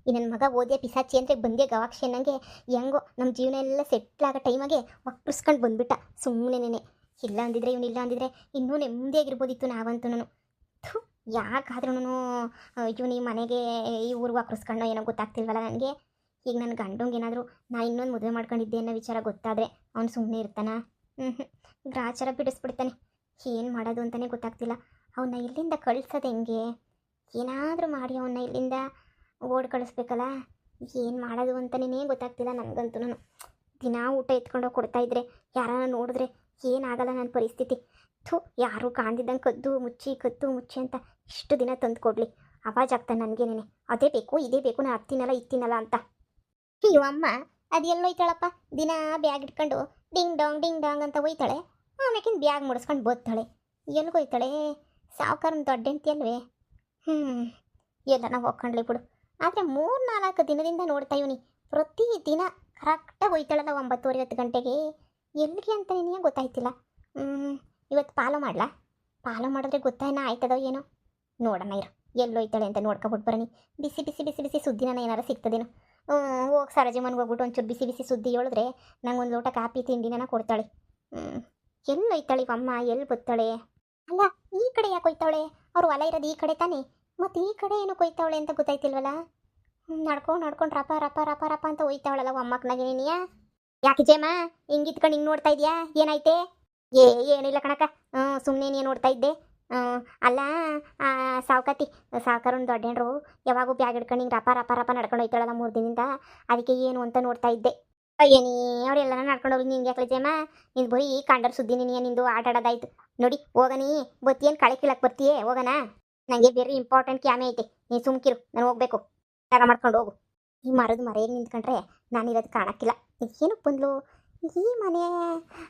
ನನ್ನ ಮಗ ಓದಿಯ ಪಿಸಾಚಿ ಅಂದರೆ ಬಂದೆ ಗವಾಕ್ಷಿ ಅನ್ನಂಗೆ ಹೆಂಗೋ ನಮ್ಮ ಜೀವನ ಎಲ್ಲ ಸೆಟ್ಲ್ ಆಗೋ ಟೈಮಾಗೆ ಒಪ್ಪಿಸ್ಕೊಂಡು ಬಂದ್ಬಿಟ್ಟ ಸುಮ್ಮನೆ. ಇಲ್ಲ ಅಂದಿದ್ರೆ ಇವನಿಲ್ಲ ಅಂದಿದ್ರೆ ಇನ್ನೂ ನೆಮ್ಮದಿಯಾಗಿರ್ಬೋದಿತ್ತು ನಾವಂತೂ. ಥು, ಯಾಕಾದ್ರೂ ಇವನು ಈ ಮನೆಗೆ ಈ ಊರಿಗೆ ವಾಪಸ್ಕೊಂಡೋ ಏನೋ ಗೊತ್ತಾಗ್ತಿಲ್ವಲ್ಲ ನನಗೆ. ಈಗ ನನ್ನ ಗಂಡಂಗೆ ಏನಾದರೂ ನಾ ಇನ್ನೊಂದು ಮದುವೆ ಮಾಡ್ಕೊಂಡಿದ್ದೆ ಅನ್ನೋ ವಿಚಾರ ಗೊತ್ತಾದರೆ ಅವ್ನು ಸುಮ್ಮನೆ ಇರ್ತಾನ? ಗ್ರಾಚಾರ ಬಿಡಿಸ್ಬಿಡ್ತಾನೆ. ಏನು ಮಾಡೋದು ಅಂತಲೇ ಗೊತ್ತಾಗ್ತಿಲ್ಲ. ಅವನ್ನ ಇಲ್ಲಿಂದ ಕಳ್ಸೋದು ಹೆಂಗೆ? ಏನಾದರೂ ಮಾಡಿ ಅವನ್ನ ಇಲ್ಲಿಂದ ಓಡ್ ಕಳಿಸ್ಬೇಕಲ್ಲ. ಏನು ಮಾಡೋದು ಅಂತಲೇ ಗೊತ್ತಾಗ್ತಿಲ್ಲ ನನಗಂತೂ. ದಿನ ಊಟ ಎತ್ಕೊಂಡೋಗಿ ಕೊಡ್ತಾಯಿದ್ರೆ ಯಾರನ್ನ ನೋಡಿದ್ರೆ ಏನಾಗಲ್ಲ ನನ್ನ ಪರಿಸ್ಥಿತಿ. ಥು, ಯಾರೂ ಕಾಣ್ದಿದ್ದಂಗೆ ಕದ್ದು ಮುಚ್ಚಿ ಅಂತ ಇಷ್ಟು ದಿನ ತಂದು ಕೊಡಲಿ. ಆವಾಜ್ ಆಗ್ತಾನೆ ನನಗೇನೆ, ಅದೇ ಬೇಕು ಇದೇ ಬೇಕು, ನಾನು ಇತ್ತಿನಲ್ಲ ಅಂತ. ಅಮ್ಮ ಅದು ಎಲ್ಲೋಯ್ತಾಳಪ್ಪ? ದಿನ ಬ್ಯಾಗ್ ಇಟ್ಕೊಂಡು ಡಿಂಗ್ ಡಾಂಗ್ ಅಂತ ಒಯ್ತಾಳೆ. ಆಮೇಕಿನ ಬ್ಯಾಗ್ ಮುಡಿಸ್ಕೊಂಡು ಬೋತ್ತಾಳೆ. ಎಲ್ಗೋಯ್ತಾಳೆ? ಸಾವುಕಾರನ ದೊಡ್ಡ ಹೆಂಡ್ತಿ ಅಲ್ವೇ? ಎಲ್ಲ ನಾವು ಹೋಗ್ಕೊಂಡ್ಲಿ ಬಿಡು. ಆದರೆ 3-4 ದಿನದಿಂದ ನೋಡ್ತಾ ಇವನಿ ಪ್ರತಿ ದಿನ ಕರೆಕ್ಟಾಗಿ ಒಯ್ತಾಳಲ್ಲ 9:30 ಗಂಟೆಗೆ. ಎಲ್ಲಿಗೆ ಅಂತ ನಿನಗೆ ಗೊತ್ತಾಯ್ತಿಲ್ಲ. ಇವತ್ತು ಫಾಲೋ ಮಾಡಲಾ? ಫಾಲೋ ಮಾಡಿದ್ರೆ ಗೊತ್ತಾಯ್ನ ಆಯ್ತದೋ ಏನೋ. ನೋಡೋಣ ಇರು, ಎಲ್ಲೋಯ್ತಾಳೆ ಅಂತ ನೋಡ್ಕೊಬಿಟ್ಟು ಬರೋನಿ. ಬಿಸಿ ಸುದ್ದಿನ ಏನಾರು ಸಿಗ್ತದೇನೋ. ಹೋಗಿ ಸರಜಿ ಮನೆಗೆ ಹೋಗ್ಬಿಟ್ಟು ಒಂಚೂರು ಬಿಸಿ ಸುದ್ದಿ ಹೇಳಿದ್ರೆ ನಂಗೆ ಒಂದು ಲೋಟ ಕಾಫಿ ತಿಂಡಿನ ಕೊಡ್ತಾಳೆ. ಎಲ್ಲೋಯ್ತಾಳೆ ಅಮ್ಮ? ಎಲ್ಲಿ ಬತ್ತಾಳೆ? ಅಲ್ಲ, ಈ ಕಡೆ ಯಾಕೆ ಹೋಯ್ತಾವಳೆ? ಅವ್ರು ಹೊಲ ಇರೋದು ಈ ಕಡೆ ತಾನೇ, ಮತ್ತು ಈ ಕಡೆ ಏನೋ ಕೊಯ್ತಾವಳೆ ಅಂತ ಗೊತ್ತಾಯ್ತಿಲ್ವಲ್ಲ. ನಡ್ಕೊಂಡು ರಪ ಅಂತ ಹೋಯ್ತಾವಳಲ್ಲ ಅಮ್ಮಕ್ಕನಾಗೆ ನೀನಿಯ. ಯಾಕೆ ಜೇಮ ಹಿಂಗಿತ್ಕೊಂಡು ಹಿಂಗೆ ನೋಡ್ತಾ ಇದೆಯಾ? ಏನಾಯ್ತೆ? ಏನಿಲ್ಲ ಕಣಕ್ಕ, ಸುಮ್ಮನೆ ನೀನು ನೋಡ್ತಾ ಇದ್ದೆ. ಅಲ್ಲ, ಸಾವುಕಾರನ ದೊಡ್ಡ ಹೆಣ್ರು ಯಾವಾಗೂ ಬ್ಯಾಗ್ ಹಿಡ್ಕೊಂಡು ಹಿಂಗೆ ರಪ ನಡ್ಕೊಂಡು ಹೋಯ್ತಾಳಲ್ಲ 3 ದಿನದಿಂದ. ಅದಕ್ಕೆ ಏನು ಅಂತ ನೋಡ್ತಾ ಇದ್ದೆ. ಅಯ್ಯನಿ ಅವರೆಲ್ಲ ನಡ್ಕೊಂಡು ಹೋಗಿ ನಿನ್ಗೆ ಯಾಕಲೆ ಜೇಮ? ನಿಂದು ಬರೀ ಕಾಂಡರ್ ಸುದ್ದಿ ನಿಂದು ಆಟ ಆಡೋದಾಯ್ತು ನೋಡಿ. ಹೋಗನಿ ಬತ್ತೀಯೇನು ಕಳೆ ಕೀಳಕ್ಕೆ ಬರ್ತೀಯೇ? ಹೋಗೋಣ, ನನಗೆ ವೆರಿ ಇಂಪಾರ್ಟೆಂಟ್ ಕ್ಯಾಮೆ ಐತೆ. ನೀನು ಸುಮ್ಕಿರು, ನಾನು ಹೋಗ್ಬೇಕು. ಜಾಗ ಮಾಡ್ಕೊಂಡು ಹೋಗು. ಈ ಮರದ ಮರೆಯಾಗಿ ನಿಂತ್ಕೊಂಡ್ರೆ ನಾನಿರೋದು ಕಾಣಕ್ಕಿಲ್ಲ. ಏನಕ್ಕೆ ಬಂದ್ಲು ಈ ಮನೆ?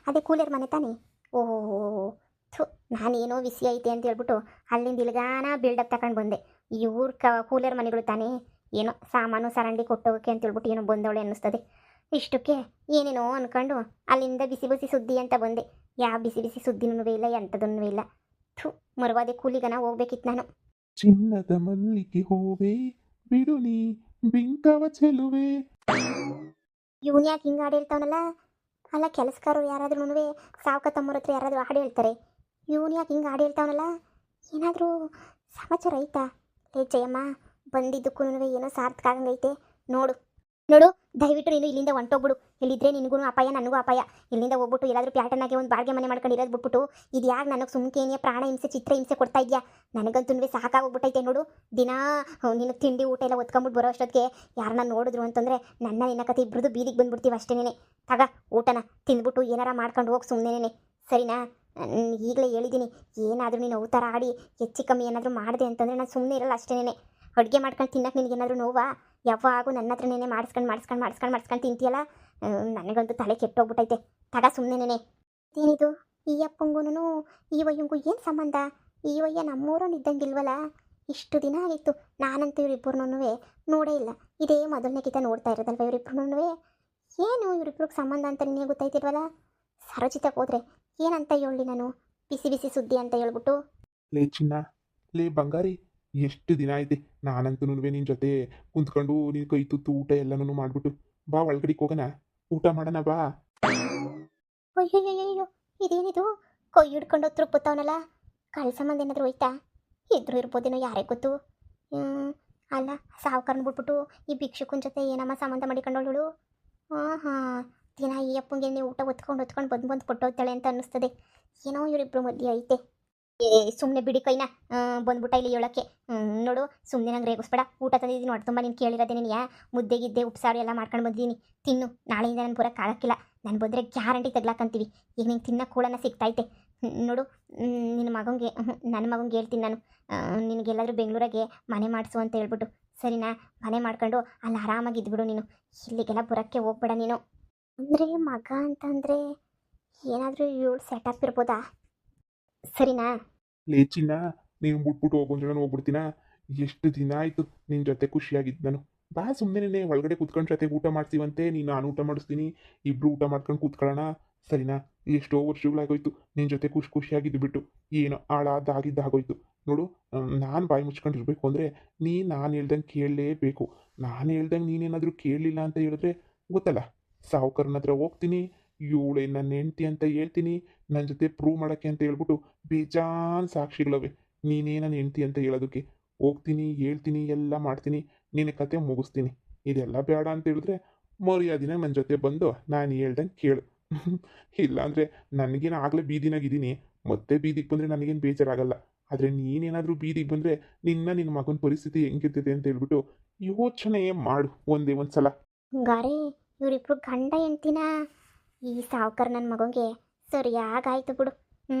ಅದೇ ಕೂಲರ್ ಮನೆ ತಾನೇ. ಓಹೋ, ಥು, ನಾನೇನೋ ವಿಸಿ ಐತೆ ಅಂತ ಹೇಳ್ಬಿಟ್ಟು ಅಲ್ಲಿಂದ ಇಲ್ಗಾನ ಬಿಲ್ಡಪ್ ತಗೊಂಡು ಬಂದೆ. ಇವ್ರ ಕೂಲರ್ ಮನೆಗಳು ತಾನೇ. ಏನೋ ಸಾಮಾನು ಸರಂಡಿ ಕೊಟ್ಟೋಗಕ್ಕೆ ಅಂತ ಹೇಳ್ಬಿಟ್ಟು ಏನೋ ಬಂದವಳೆ ಅನ್ನಿಸ್ತದೆ. ಇಷ್ಟಕ್ಕೆ ಏನೇನೋ ಅಂದ್ಕೊಂಡು ಅಲ್ಲಿಂದ ಬಿಸಿ ಸುದ್ದಿ ಅಂತ ಬಂದೆ. ಯಾವ ಬಿಸಿ ಸುದ್ದಿನೂ ಇಲ್ಲ, ಎಂಥದನ್ನೂ ಇಲ್ಲ. ಥು, ಮರವಾದೆ ಕೂಲಿಗನ ಹೋಗ್ಬೇಕಿತ್ತು ನಾನು. ಚಿನ್ನದ ಮಲ್ಲಿಗೆ ಹೋವೆ ಬಿಡು ನೀ ಬಿಂಕವ ಚೆಲುವೆ. ಇವನ್ ಯಾಕೆ ಹಿಂಗೆ ಹಾಡು ಹೇಳ್ತಾವನಲ್ಲ? ಅಲ್ಲ, ಕೆಲಸಗಾರರು ಯಾರಾದ್ರೂ ಸಾವುಕ ತಮ್ಮರ ಹತ್ರ ಯಾರಾದರೂ ಹಾಡು ಹೇಳ್ತಾರೆ. ಇವನ್ ಯಾಕೆ ಹಿಂಗೆ ಹಾಡು ಹೇಳ್ತಾವನಲ್ಲ? ಏನಾದರೂ ಸಮಾಚಾರ ಐತಾ? ಲೇ ಜಯಮ್ಮ, ಬಂದಿದ್ದಕ್ಕೂ ಏನೋ ಸಾರ್ಥಕ ಆಗಂಗೈತೆ. ನೋಡು, ದಯವಿಟ್ಟು ನೀನು ಇಲ್ಲಿಂದ ಹೊಂಟೋಗ್ಬಿಡು. ಇಲ್ಲಿದ್ರೆ ನಿನಗೂ ಅಪಾಯ, ನನಗೂ ಅಪಾಯ. ಇಲ್ಲಿಂದ ಹೋಗ್ಬಿಟ್ಟು ಎಲ್ಲಾದರೂ ಪ್ಯಾಟರ್ನಾಗೆ ಒಂದು ಬಾಡಿಗೆ ಮನೆ ಮಾಡ್ಕೊಂಡಿರೋದು ಬಿಟ್ಬಿಟ್ಟು ಇದು ಯಾಕೆ ನನಗೆ ಸುಮ್ಕೇನಿಯ ಪ್ರಾಣ ಹಿಂಸೆ ಚಿತ್ರ ಹಿಂಸೆ ಕೊಡ್ತಾ ಇದೆಯಾ? ನನಗಂತೂ ಸಾಕಾಗೋಗ್ಬಿಟ್ಟೈತೆ ನೋಡು. ದಿನ ನಿನ್ನ ತಿಂಡಿ ಊಟ ಎಲ್ಲ ಒತ್ಕೊಂಬಿಟ್ಟು ಬರೋ ಅಷ್ಟೊತ್ತಿಗೆ ಯಾರನ್ನ ನೋಡಿದ್ರು ಅಂತಂದರೆ ನಿನ್ನ ಕತೆ ಇಬ್ಬರದು ಬೀದಿಗೆ ಬಂದ್ಬಿಡ್ತೀವಿ ಅಷ್ಟೇನೆ. ತಗ ಊಟನ ತಿಂದ್ಬಿಟ್ಟು ಏನಾರ ಮಾಡ್ಕೊಂಡು ಹೋಗಿ ಸುಮ್ಮನೆ, ಸರಿನಾ? ಈಗಲೇ ಹೇಳಿದ್ದೀನಿ, ಏನಾದರೂ ನೀನು ಅವತಾರ ಆಡಿ ಹೆಚ್ಚು ಕಮ್ಮಿ ಏನಾದರೂ ಮಾಡಿದೆ ಅಂತಂದರೆ ನಾನು ಸುಮ್ಮನೆ ಇರಲ್ಲ ಅಷ್ಟೇನೆ. ಅಡುಗೆ ಮಾಡ್ಕೊಂಡು ತಿನ್ನಕ್ಕೆ ನಿನಗೇನಾದರೂ ನೋವಾ? ಯಾವಾಗೂ ನನ್ನ ಹತ್ರನೇ ಮಾಡಿಸ್ಕೊಂಡು ತಿಂತೀಯಲ್ಲ. ನನಗಂತೂ ತಲೆ ಕೆಟ್ಟೋಗ್ಬಿಟ್ಟೈತೆ. ತಗ ಸುಮ್ಮನೆ. ಏನಿದು ಈ ಅಪ್ಪಂಗೂ ಈ ವಯ್ಯಂಗೂ ಏನು ಸಂಬಂಧ? ಈ ವಯ್ಯ ನಮ್ಮೂರನ್ನು ಇದ್ದಂಗಿಲ್ವಲ್ಲ. ಇಷ್ಟು ದಿನ ಆಗಿತ್ತು, ನಾನಂತೂ ಇವರಿಬ್ಬರನ್ನೂ ನೋಡೇ ಇಲ್ಲ. ಇದೇ ಮೊದಲನೇ ಕಿತ ನೋಡ್ತಾ ಇರೋದಲ್ವ ಇವರಿಬ್ಬರನ್ನೂ. ಏನು ಇವರಿಬ್ರಿಗೆ ಸಂಬಂಧ ಅಂತ ನಿನಗೆ ಗೊತ್ತಾಯ್ತಿಲ್ವಲ್ಲ? ಸರೋಜಿತಕ್ಕೆ ಹೋದ್ರೆ ಏನಂತ ಹೇಳಿ ನಾನು? ಬಿಸಿ ಸುದ್ದಿ ಅಂತ ಹೇಳ್ಬಿಟ್ಟು. ಲೇ ಚಿನ್ನ, ಲೇ ಬಂಗಾರಿ, ಎಷ್ಟು ದಿನ ಐತೆ ನಾನಂತೂ ನಿನ್ನ ಜೊತೆ ಕುಂತ್ಕೊಂಡು ನೀನು ಕೈ ತುತ್ತು ಊಟ ಎಲ್ಲನೂ ಮಾಡಿಬಿಟ್ಟು ಬಾ ಒಳಗಡೆಗೆ ಹೋಗೋಣ, ಊಟ ಮಾಡೋಣ ಬಾ. ಅಯ್ಯಯ್ಯಯ್ಯೋ, ಇದೇನಿದು? ಕೊಯ್ ಹಿಡ್ಕೊಂಡು ತಿರುಗ್ಬೋತಾವನಲ್ಲ. ಕಳ್ಳ ಸಂಬಂಧ ಏನಾದರೂ ಹೋಯ್ತಾ? ಇದ್ರೂ ಇರ್ಬೋದೇನೋ, ಯಾರೇ ಗೊತ್ತು. ಅಲ್ಲ, ಸಾವುಕಾರನ ಬಿಟ್ಬಿಟ್ಟು ಈ ಭಿಕ್ಷುಕನ ಜೊತೆ ಏನಮ್ಮ ಸಂಬಂಧ ಮಾಡಿಕೊಂಡವಳು? ಹಾಂ, ದಿನ ಈ ಅಪ್ಪಂಗೆ ಊಟ ಒತ್ಕೊಂಡು ಬಂದು ಕೊಟ್ಟೋಗ್ತಾಳೆ ಅಂತ ಅನ್ನಿಸ್ತದೆ. ಏನೋ ಇವರಿಬ್ರು ಮಧ್ಯೆ ಐತೆ. ಸುಮ್ಮನೆ ಬಿಡಿ ಕೈನ, ಬಂದ್ಬಿಟ್ಟ ಇಲ್ಲಿ ಹೇಳೋಕ್ಕೆ. ನೋಡು, ಸುಮ್ಮನೆ ನಂಗೆ ರೇಗಿಸ್ಬೇಡ. ಊಟ ತಂದಿದ್ದೀನಿ, ಹೊಟ್ಟೆ ತುಂಬ ನೀನು ಕೇಳಿರೋದೇ. ನೀನು ಮುದ್ದೆಗಿದ್ದೆ ಉಪ್ಸಾರು ಎಲ್ಲ ಮಾಡ್ಕೊಂಡು ಬಂದಿದ್ದೀನಿ, ತಿನ್ನು. ನಾಳೆಯಿಂದ ನಾನು ಬರೋಕ್ಕಾಗಕ್ಕಿಲ್ಲ. ನಾನು ಬಂದರೆ ಗ್ಯಾರಂಟಿ ತಗ್ಲಾಕಂತೀವಿ. ಈಗ ನಿಂಗೆ ತಿನ್ನೋ ಕೂಳನ ಸಿಗ್ತೈತೆ. ನೋಡು, ನನ್ನ ಮಗಂಗೆ ಹೇಳ್ತೀನಿ ನಾನು, ನಿನಗೆಲ್ಲಾದರೂ ಬೆಂಗಳೂರಾಗೆ ಮನೆ ಮಾಡಿಸು ಅಂತ ಹೇಳ್ಬಿಟ್ಟು, ಸರಿನಾ? ಮನೆ ಮಾಡ್ಕೊಂಡು ಅಲ್ಲಿ ಆರಾಮಾಗಿ ಇದ್ಬಿಡು ನೀನು. ಇಲ್ಲಿಗೆಲ್ಲ ಬರೋಕ್ಕೆ ಹೋಗ್ಬೇಡ ನೀನು. ಅಂದರೆ ಮಗ ಅಂತಂದರೆ ಏನಾದರೂ ಇವಳು ಸೆಟಪ್ ಇರ್ಬೋದಾ? ಸರಿನಾ? ಲೇ ಚಿನ್ನ, ನೀನು ಬಿಟ್ಬಿಟ್ಟು ಹೋಗೋಂದ್ರೆ ನಾನು ಹೋಗ್ಬಿಡ್ತೀನ? ಎಷ್ಟು ದಿನ ಆಯಿತು ನಿನ್ನ ಜೊತೆ ಖುಷಿಯಾಗಿದ್ದು ನಾನು. ಬಾ ಸುಮ್ಮನೆ ಒಳಗಡೆ ಕೂತ್ಕೊಂಡು ಜೊತೆಗೆ ಊಟ ಮಾಡ್ತೀವಂತೆ. ನೀನು ನಾನು ಊಟ ಮಾಡಿಸ್ತೀನಿ, ಇಬ್ಬರು ಊಟ ಮಾಡ್ಕೊಂಡು ಕೂತ್ಕೊಳ್ಳೋಣ, ಸರಿನಾ? ಎಷ್ಟೋ ವರ್ಷಗಳಾಗೋಯ್ತು ನಿನ್ನ ಜೊತೆ ಖುಷಿಯಾಗಿದ್ದು ಬಿಟ್ಟು. ಏನೋ ಹಾಳಾದಾಗಿದ್ದಾಗೋಯ್ತು ನೋಡು. ನಾನು ಬಾಯಿ ಮುಚ್ಕೊಂಡಿರ್ಬೇಕು ಅಂದರೆ ನಾನು ಹೇಳ್ದಂಗೆ ಕೇಳಲೇಬೇಕು. ನಾನು ಹೇಳ್ದಂಗೆ ನೀನೇನಾದರೂ ಕೇಳಲಿಲ್ಲ ಅಂತ ಹೇಳಿದ್ರೆ ಗೊತ್ತಲ್ಲ, ಸಾಹುಕಾರನ ಹತ್ರ ಹೋಗ್ತೀನಿ, ಇವಳೆ ನನ್ನ ಹೆಂಡ್ತಿ ಅಂತ ಹೇಳ್ತೀನಿ, ನನ್ನ ಜೊತೆ ಪ್ರೂವ್ ಮಾಡೋಕ್ಕೆ ಅಂತ ಹೇಳ್ಬಿಟ್ಟು ಬೇಜಾನ್ ಸಾಕ್ಷಿಗಳವೆ ನೀನೇ ನನ್ನ ಹೆಂಡ್ತಿ ಅಂತ ಹೇಳೋದಕ್ಕೆ. ಹೋಗ್ತೀನಿ, ಹೇಳ್ತೀನಿ, ಎಲ್ಲ ಮಾಡ್ತೀನಿ, ನಿನ್ನ ಕತೆ ಮುಗಿಸ್ತೀನಿ. ಇದೆಲ್ಲ ಬೇಡ ಅಂತ ಹೇಳಿದ್ರೆ ಮರ್ಯಾದಿನ ನನ್ನ ಜೊತೆ ಬಂದು ನಾನು ಹೇಳ್ದಂಗೆ ಕೇಳು. ಇಲ್ಲಾಂದರೆ ನನಗೇನು ಆಗಲೇ ಬೀದಿನಾಗಿದ್ದೀನಿ, ಮತ್ತೆ ಬೀದಿಗೆ ಬಂದರೆ ನನಗೇನು ಬೇಜಾರಾಗಲ್ಲ. ಆದರೆ ನೀನೇನಾದರೂ ಬೀದಿಗೆ ಬಂದರೆ ನಿನ್ನ ಮಗನ ಪರಿಸ್ಥಿತಿ ಹೆಂಗಿರ್ತೈತೆ ಅಂತ ಹೇಳ್ಬಿಟ್ಟು ಯೋಚನೆ ಮಾಡು ಒಂದೇ ಒಂದು ಸಲ. ಹಂಗಾರೆ ಇವರಿಬ್ರು ಗಂಡ ಹೆಂಡ್ತಿನ ಈ ಸಾವ್ಕಾರ ನನ್ನ ಮಗಂಗೆ ಸರಿಯಾಗಾಯ್ತು ಬಿಡು.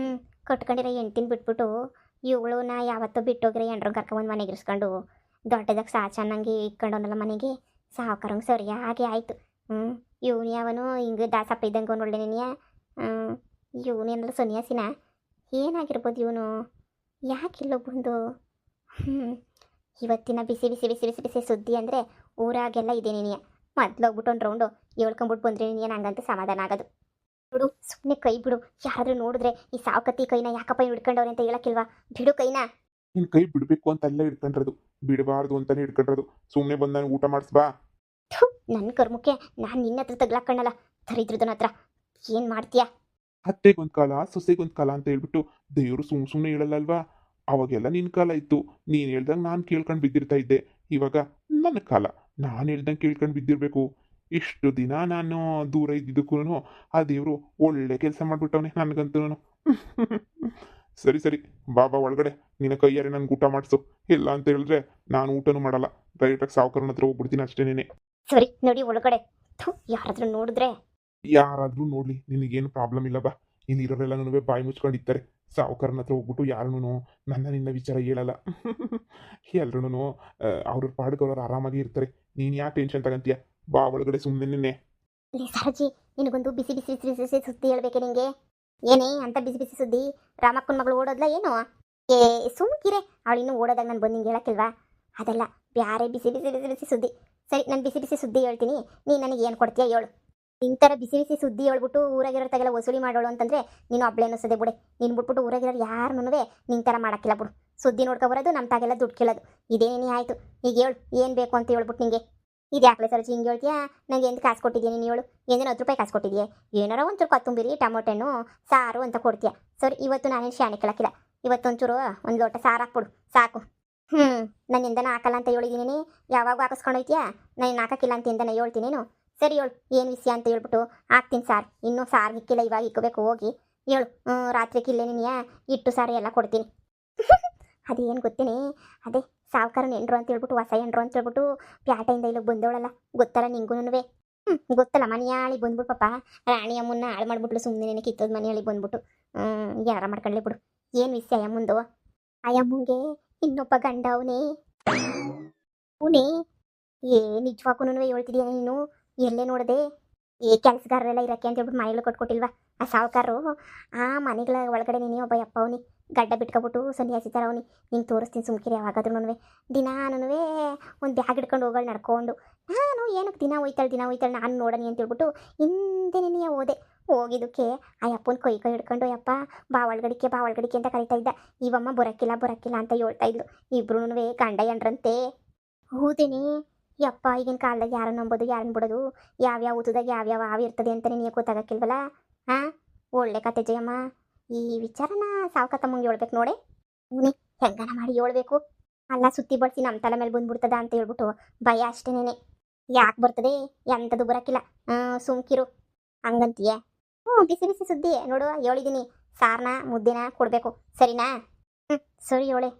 ಕಟ್ಕೊಂಡಿರೋ ಹೆಂಡ್ತಿನ ಬಿಟ್ಬಿಟ್ಟು ಇವಳನ್ನ ಯಾವತ್ತೋ ಬಿಟ್ಟೋಗಿರೋ ಎಂಡ್ರನ್ನ ಕರ್ಕೊಂಬಂದು ಮನೆಗೆ ಇರಿಸ್ಕೊಂಡು ದೊಡ್ಡದಾಗ ಚೆನ್ನಾಗಿ ಇಟ್ಕೊಂಡವನಲ್ಲ ಮನೆಗೆ, ಸಾವ್ಕಾರಂಗೆ ಸರಿಯಾಗಿ ಆಯಿತು. ಇವನು ಯಾವನು ಹಿಂಗೆ ದಾಸಪ್ಪ ಇದ್ದಂಗೆ ಒಂದು ಒಳ್ಳೆ ನೆನೆಯ ಇವನೇನಲ್ಲ ಸನ್ಯಾಸಿನ ಏನಾಗಿರ್ಬೋದು ಇವನು, ಯಾಕಿಲ್ಲ ಬಂದು. ಇವತ್ತಿನ ಬಿಸಿ ಬಿಸಿ ಬಿಸಿ ಬಿಸಿ ಬಿಸಿ ಸುದ್ದಿ ಅಂದರೆ ಊರಾಗೆಲ್ಲ ಇದೆ ನೀನಿಯ. ಮೊದ್ಲೋಗ್ಬಿಟ್ಟು ಒಂದು ರೌಂಡು ಹೇಳ್ಕೊಂಬಿಟ್ಟು ಬಂದರೆ ನೀನು ಹಂಗಂತ ಸಮಾಧಾನ ಆಗೋದು. ಬಿಡು, ಸುಮ್ಮನೆ ಕೈ ಬಿಡು. ಯಾರಾದರೂ ನೋಡಿದ್ರೆ ಈ ಸಾವುಕತ್ತಿ ಕೈನ ಯಾಕಪ್ಪ ಹಿಡ್ಕೊಂಡವ್ರೆ ಅಂತ ಹೇಳಕ್ಕಿಲ್ವಾ? ಬಿಡು ಕೈನ. ನಿನ್ನ ಕೈ ಬಿಡಬೇಕು ಅಂತಲ್ಲ ಹಿಡ್ಕೊಂಡಿರೋದು, ಬಿಡಬಾರ್ದು ಅಂತಲೇ ಹಿಡ್ಕೊಂಡಿರೋದು. ಸುಮ್ಮನೆ ಬಂದು ನಾನು ಊಟ ಮಾಡಿಸ್ಬಾ. ನನ್ನ ಕರ್ಮಕ್ಕೆ ನಾನು ನಿನ್ನ ಹತ್ರ ತಗ್ಲಾಕಣ್ಣಲ್ಲ, ದರಿದ್ರದನ ಹತ್ರ ಏನು ಮಾಡ್ತೀಯಾ? ಅತ್ತೆಗೊಂದು ಕಾಲ ಸೊಸೆಗೊಂದು ಕಾಲ ಅಂತ ಹೇಳ್ಬಿಟ್ಟು ದೇವರು ಸುಮ್ಮನೆ ಹೇಳಲ್ಲ ಅಲ್ವಾ. ಅವಾಗೆಲ್ಲ ನಿನ್ನ ಕಾಲ ಇತ್ತು, ನೀನು ಹೇಳ್ದಂಗೆ ನಾನು ಕೇಳ್ಕೊಂಡು ಬಿದ್ದಿರ್ತಾ ಇದ್ದೆ. ಇವಾಗ ನನ್ನ ಕಾಲ, ನಾನು ಹೇಳ್ದಂಗೆ ಕೇಳ್ಕೊಂಡು ಬಿದ್ದಿರಬೇಕು. ಇಷ್ಟು ದಿನ ನಾನು ದೂರ ಇದ್ದಿದ್ದಕ್ಕೂ ಆ ದೇವರು ಒಳ್ಳೆ ಕೆಲಸ ಮಾಡಿಬಿಟ್ಟವನೆ ನನಗಂತೂ. ಸರಿ ಸರಿ, ಬಾಬಾ ಒಳಗಡೆ ನಿನ್ನ ಕೈಯಾರೆ ನನಗೆ ಊಟ ಮಾಡಿಸು. ಇಲ್ಲ ಅಂತ ಹೇಳಿದ್ರೆ ನಾನು ಊಟನೂ ಮಾಡಲ್ಲ, ಡೈರೆಕ್ಟಾಗಿ ಸಾವುಕಾರನ ಹತ್ರ ಹೋಗ್ಬಿಡ್ತೀನಿ ಅಷ್ಟೇನೆ. ಸರಿ ನೋಡಿ ಒಳಗಡೆ. ಯಾರಾದರೂ ನೋಡಿದ್ರೆ? ಯಾರಾದರೂ ನೋಡಲಿ, ನಿನಗೇನು ಪ್ರಾಬ್ಲಮ್ ಇಲ್ಲ ಬಾ. ಇಲ್ಲಿರೋರೆಲ್ಲನೂ ಬಾಯಿ ಮುಚ್ಕೊಂಡಿರ್ತಾರೆ. ಸಾವುಕಾರನ ಹತ್ರ ಹೋಗ್ಬಿಟ್ಟು ಯಾರೂ ನಿನ್ನ ವಿಚಾರ ಹೇಳಲ್ಲ. ಎಲ್ರೂ ಅವ್ರ ಪಾಡ್ಗೆ ಅವ್ರು ಆರಾಮಾಗಿ ಇರ್ತಾರೆ. ನೀನು ಯಾಕೆ ಟೆನ್ಷನ್ ತಗೊಂತೀಯ? ಬಾ ಒಳಗಡೆ ಸುಮ್ಮನೆ. ಸರಜಿ, ನಿನಗೊಂದು ಬಿಸಿ ಬಿಸಿ ಬಿಸಿ ಬಿಸಿ ಸುದ್ದಿ ಹೇಳ್ಬೇಕೆ ನಿಂಗೆ? ಏನೇ ಅಂತ ಬಿಸಿ ಬಿಸಿ ಸುದ್ದಿ? ರಾಮಕ್ಕನ ಮಗಳು ಓಡೋದ್ಲ ಏನು? ಏ ಸುಮ್ಕಿರೆ, ಅವಳಿನ್ನೂ ಓಡೋದಾಗ ನಾನು ಬಂದು ನಿಂಗೆ ಹೇಳಕ್ಕಿಲ್ವಾ? ಅದಲ್ಲ, ಬ್ಯಾರೆ ಬಿಸಿ ಬಿಸಿ ಬಿಸಿ ಬಿಸಿ ಸುದ್ದಿ. ಸರಿ, ನಾನು ಬಿಸಿ ಬಿಸಿ ಸುದ್ದಿ ಹೇಳ್ತೀನಿ, ನೀನು ನನಗೆ ಏನು ಕೊಡ್ತೀಯ ಹೇಳು. ಇಂಥರ ಬಿಸಿ ಬಿಸಿ ಸುದ್ದಿ ಹೇಳ್ಬಿಟ್ಟು ಊರಾಗಿರೋರ್ತಾಗೆಲ್ಲ ವಸೂಲಿ ಮಾಡೋಳು ಅಂತಂದರೆ ನೀನು ಒಬ್ಳೆ ಅನ್ನಿಸದೆ ಬಿಡೆ. ನೀನು ಬಿಟ್ಬಿಟ್ಟು ಊರಾಗಿರೋರು ಯಾರನ್ನೂ ನಿನ್ನ ಥರ ಮಾಡೋಕ್ಕಿಲ್ಲ ಬಿಡು. ಸುದ್ದಿ ನೋಡ್ಕೊಬರೋದು, ನಮ್ಮ ತಾಗೆಲ್ಲ ದುಡ್ಡು ಕೇಳೋದು, ಇದೇನೇ ಆಯಿತು. ಈಗ ಹೇಳು, ಏನು ಬೇಕು ಅಂತ ಹೇಳ್ಬಿಟ್ಟು ನಿಂಗೆ. ಇದು ಯಾಕಲೆ ಸರಜಿ ಹಿಂಗೆ ಹೇಳ್ತೀಯಾ? ನನಗೆ ಎಂದು ಕಾಸು ಕೊಟ್ಟಿದ್ಯಾ ನೀನು? ಹೇಳು, ಏನು 10 ರೂಪಾಯಿ ಕಾಸು ಕೊಟ್ಟಿದ್ಯಾ? ಏನಾರ ಒಂಚೂರು ಕೊತ್ತಂಬರಿ ಟೊಮೊಟೊ ಹಣ್ಣು ಸಾರು ಅಂತ ಕೊಡ್ತೀಯಾ? ಸರಿ, ಇವತ್ತು ನಾನೇನು ಶಾಣೆ ಕೇಳಕ್ಕಿಲ್ಲ. ಇವತ್ತೊಂಚೂರು ಒಂದು ಲೋಟ ಸಾರು ಹಾಕ್ಬಿಡು ಸಾಕು. ನನ್ನಿಂದನ ಹಾಕಲ್ಲ ಅಂತ ಹೇಳಿದ್ದೀನಿ. ಯಾವಾಗ ಹಾಕಿಸ್ಕೊಂಡೋಯ್ತೀಯಾ? ನಾನು ಹಾಕಕ್ಕಿಲ್ಲ ಅಂತ ಇಂದನೇ ಹೇಳ್ತೀನಿ ನೀನು. ಸರಿ ಹೇಳು, ಏನು ವಿಷಯ ಅಂತ ಹೇಳ್ಬಿಟ್ಟು ಹಾಕ್ತೀನಿ ಸಾರು. ಇನ್ನೂ ಸಾರು ಇಕ್ಕಿಲ್ಲ, ಇವಾಗ ಇಕ್ಕಬೇಕು ಹೋಗಿ. ಹೇಳು, ರಾತ್ರಿಗೆ ಇಲ್ಲೇ ನೀನು ಇಟ್ಟು ಸಾರು ಎಲ್ಲ ಕೊಡ್ತೀನಿ. ಅದೇನು ಗೊತ್ತೇನೆ, ಅದೇ ಸಾವುಕಾರನ ಹೆಂಡ್ರು ಅಂತ ಹೇಳ್ಬಿಟ್ಟು, ಹೊಸ ಹೆಂಡ್ರು ಅಂತ ಹೇಳ್ಬಿಟ್ಟು ಪ್ಯಾಟೆಯಿಂದ ಇಲ್ಲಿಗೆ ಬಂದವಳಲ್ಲ, ಗೊತ್ತಲ್ಲ ನಿಂಗೂ? ಗೊತ್ತಲ್ಲ, ಮನೆಯಾಳಿ ಬಂದ್ಬಿಟ್ಟು ಪಾಪ ರಾಣಿ ಅಮ್ಮನ್ನ ಹಾಳು ಮಾಡ್ಬಿಟ್ಲು. ಸುಮ್ಮನೆ ಕಿತ್ತೋದು ಮನೆಯಾಳಿ ಬಂದ್ಬಿಟ್ಟು. ಯಾರ ಮಾಡ್ಕೊಳ್ಳಿ ಬಿಡು. ಏನು ವಿಷಯ ಅಯ್ಯಮ್ಮಂದು? ಅಯ್ಯಮ್ಮಂಗೆ ಇನ್ನೊಬ್ಬ ಗಂಡ ಅವನೇ. ಏ ನಿಜವಾಗೂ ಹೇಳ್ತಿದ್ಯಾ ನೀನು? ಎಲ್ಲೇ ನೋಡಿದೆ? ಕೆಲಸಗಾರರೆಲ್ಲ ಇರೋಕ್ಕೆ ಅಂತ ಹೇಳ್ಬಿಟ್ಟು ಮನೆಗಳು ಕೊಟ್ಕೊಟ್ಟಿಲ್ವಾ ಆ ಸಾವುಕಾರರು? ಆ ಮನೆಗಳ ಒಳಗಡೆ ನೀನೇ ಒಬ್ಬ ಯಪ್ಪ ಅವನಿ, ಗಡ್ಡ ಬಿಟ್ಕೊಬಿಟ್ಟು ಸನ್ಯಾಸಿ ಥರ ಅವನಿ. ನಿಂಗೆ ತೋರಿಸ್ತೀನಿ ಸುಮ್ಕಿರಿ. ಯಾವಾಗಾದ್ರೂ ದಿನಾನು ಒಂದು ಬ್ಯಾಗ್ ಹಿಡ್ಕೊಂಡು ಹೋಗೋಳು ನಡ್ಕೊಂಡು. ನಾನು ಏನಕ್ಕೆ ದಿನ ಹೋಯ್ತಾಳೆ ನಾನು ನೋಡೋಣ ಅಂತ ಹೇಳ್ಬಿಟ್ಟು ಹಿಂದೆ ನೀನೇ ಹೋಗಿದ್ದಕ್ಕೆ ಆ ಯಪ್ಪನ ಕೈ ಹಿಡ್ಕೊಂಡು ಯಪ್ಪ ಬಾ ಒಳಗಡಿಕೆ ಅಂತ ಕರಿತಾ ಇದ್ದ. ಇವಮ್ಮ ಬರೋಕ್ಕಿಲ್ಲ ಅಂತ ಹೇಳ್ತಾ ಇದ್ಲು. ಇಬ್ರು ಗಂಡ ಎಂಡ್ರಂತೆ. ಹೌದೇನೆ ಯಪ್ಪ, ಈಗಿನ ಕಾಲದಾಗ ಯಾರನ್ನು ನಂಬೋದು ಯಾರನ್ನು ಬಿಡೋದು, ಯಾವ್ಯಾವ ಊತದಾಗ ಯಾವ್ಯಾವ ಆವಿ ಇರ್ತದೆ ಅಂತ ನಿನಗೆ ಗೊತ್ತಾಗಕ್ಕಿಲ್ವಲ್ಲ? ಒಳ್ಳೆ ಕತೆ ಜಯಮ್ಮ. ಈ ವಿಚಾರನ ಸಾವುಕಾತಮ್ಮಂಗೆ ಹೇಳ್ಬೇಕು ನೋಡೆ. ಹೆಂಗನ ಮಾಡಿ ಹೇಳ್ಬೇಕು? ಅಲ್ಲ, ಸುತ್ತಿ ಬಳಸಿ ನಮ್ಮ ತಲೆ ಮೇಲೆ ಬಂದ್ಬಿಡ್ತದ ಅಂತ ಹೇಳ್ಬಿಟ್ಟು ಭಯ ಅಷ್ಟೇನೆ. ಯಾಕೆ ಬರ್ತದೆ? ಎಂಥದ್ದು ಬರೋಕ್ಕಿಲ್ಲ, ಸುಮ್ಕಿರು ಹಂಗಂತೀಯ? ಬಿಸಿ ಬಿಸಿ ಸುದ್ದಿ ನೋಡು, ಹೇಳಿದ್ದೀನಿ. ಸಾರನ ಮುದ್ದೆನ ಕೊಡಬೇಕು, ಸರಿನಾ? ಸರಿ ಹೇಳೆ.